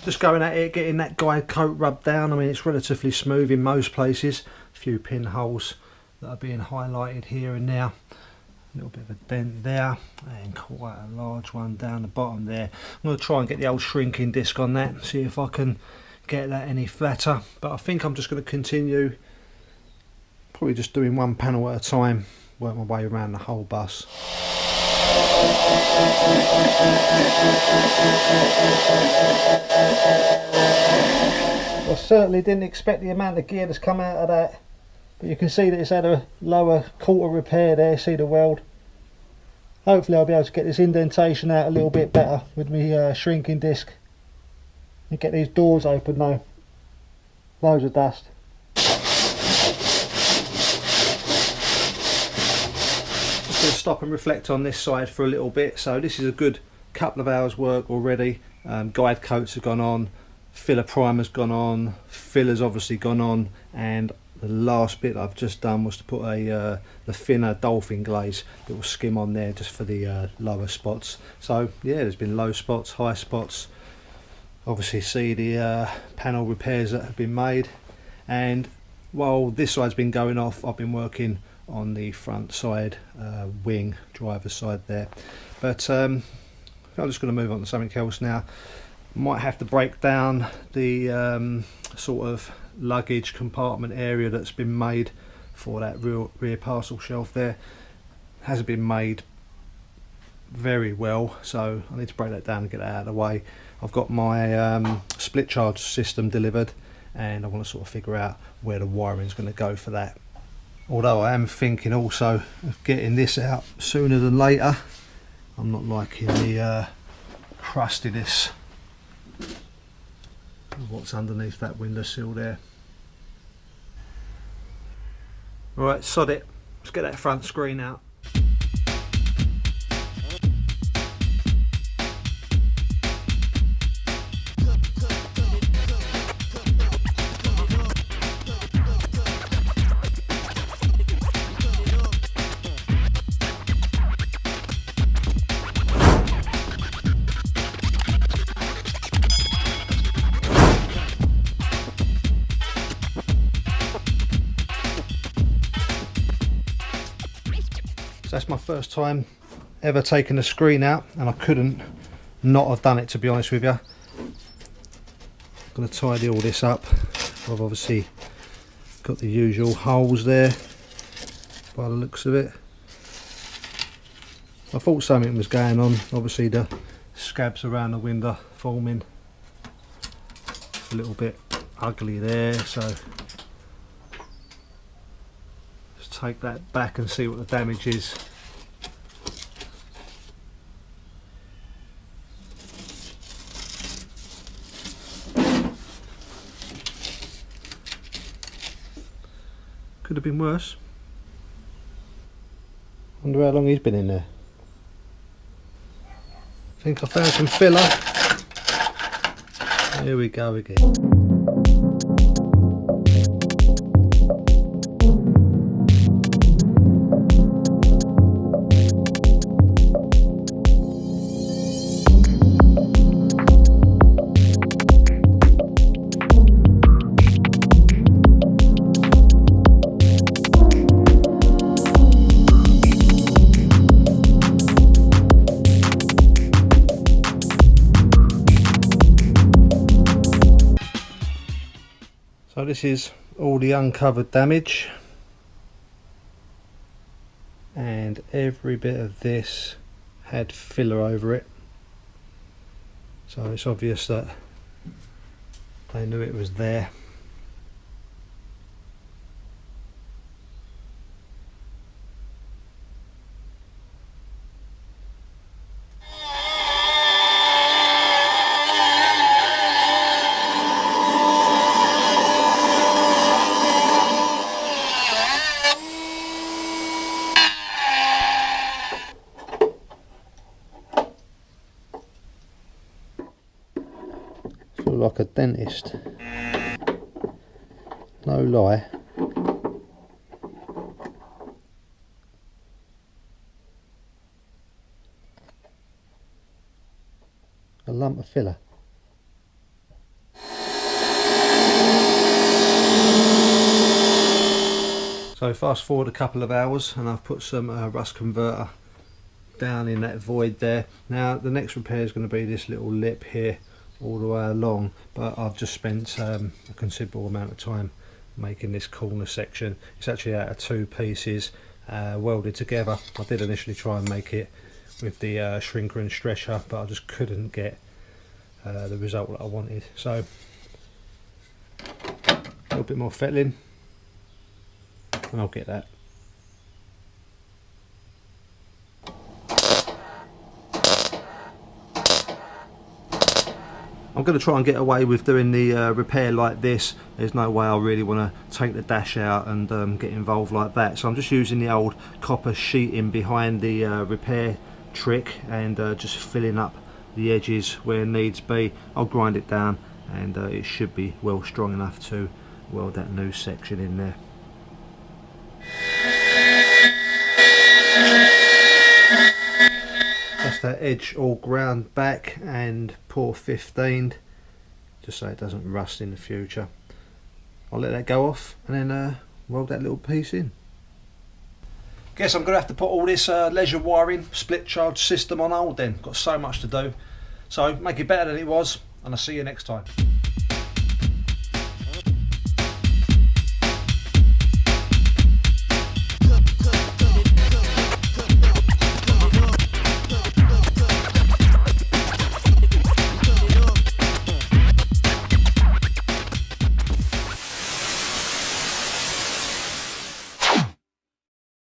Just going at it, getting that guide coat rubbed down. I mean, it's relatively smooth in most places. A few pinholes that are being highlighted here and there. A little bit of a dent there, and quite a large one down the bottom there. I'm going to try and get the old shrinking disc on that, see if I can get that any flatter. But I think I'm just going to continue, probably just doing one panel at a time, work my way around the whole bus. I certainly didn't expect the amount of gear that's come out of that, but you can see that it's had a lower quarter repair there. See the weld. Hopefully I'll be able to get this indentation out a little bit better with my shrinking disc and get these doors open though. Loads of dust. Just going to stop and reflect on this side for a little bit. So this is a good couple of hours work already. Guide coats have gone on, filler primer's gone on, filler's obviously gone on, and the last bit I've just done was to put the thinner dolphin glaze that will skim on there just for the lower spots. So yeah, there's been low spots, high spots. Obviously see the panel repairs that have been made, and while this side's been going off, I've been working on the front side wing, driver's side there. But I'm just going to move on to something else now. Might have to break down the sort of luggage compartment area that's been made for that rear parcel shelf there. Hasn't been made very well, so I need to break that down and get that out of the way. I've got my split charge system delivered, and I want to sort of figure out where the wiring is going to go for that. Although I am thinking also of getting this out sooner than later. I'm not liking the crustiness of what's underneath that windowsill there. Right, sod it. Let's get that front screen out. So that's my first time ever taking the screen out, and I couldn't not have done it, to be honest with you. I'm going to tidy all this up. I've obviously got the usual holes there by the looks of it. I thought something was going on. Obviously the scabs around the window forming a little bit ugly there, so let's take that back and see what the damage is. Could have been worse. Wonder how long he's been in there. I think I found some filler. Here we go again. So this is all the uncovered damage, and every bit of this had filler over it, so it's obvious that they knew it was there. Feel like a dentist, no lie. A lump of filler. So fast forward a couple of hours and I've put some rust converter down in that void there. Now the next repair is going to be this little lip here all the way along, but I've just spent a considerable amount of time making this corner section. It's actually out of 2 pieces welded together. I did initially try and make it with the shrinker and stretcher, but I just couldn't get the result that I wanted. So a little bit more fettling and I'll get that. I'm going to try and get away with doing the repair like this. There's no way I really want to take the dash out and get involved like that. So I'm just using the old copper sheeting behind the repair trick and just filling up the edges where needs be. I'll grind it down and it should be well strong enough to weld that new section in there. That's that edge all ground back and pour 15'd just so it doesn't rust in the future. I'll let that go off and then weld that little piece in. Guess I'm going to have to put all this leisure wiring split charge system on hold then. Got so much to do. So make it better than it was, and I'll see you next time.